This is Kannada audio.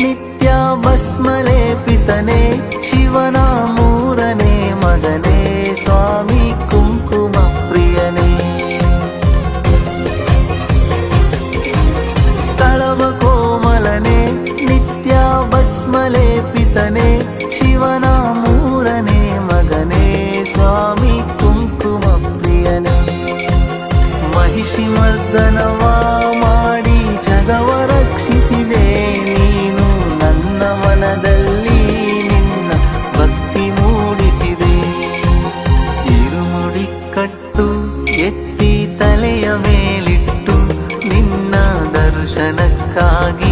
ನಿತ್ಯ ಭಸ್ಮಲೇಪಿತನೇ ಶಿವನ ಮೂರನೇ ಮಗನೇ ಸ್ವಾಮಿ ಕುಂಕುಮ ಪ್ರಿಯನೇ. ತಳವ ಕೋಮಲನೇ ನಿತ್ಯ ಭಸ್ಮಲೇಪಿತನೇ ಶಿವನ ಮೂರನೇ ಮಗನೇ ಸ್ವಾಮಿ ಕುಂಕುಮ ಪ್ರಿಯನೇ. ಮಹಿಷಿ ಮರ್ದನವ ಮಾಡಿ ಜಗವ ರಕ್ಷಿಸಿದೆ ನೀನು, ನನ್ನ ಮನದಲ್ಲಿ ನಿನ್ನ ಭಕ್ತಿ ಮೂಡಿಸಿದೆ. ಇರುಮುಡಿ ಕಟ್ಟು ಎತ್ತಿ ತಲೆಯ ಮೇಲಿಟ್ಟು ನಿನ್ನ ದರ್ಶನಕ್ಕಾಗಿ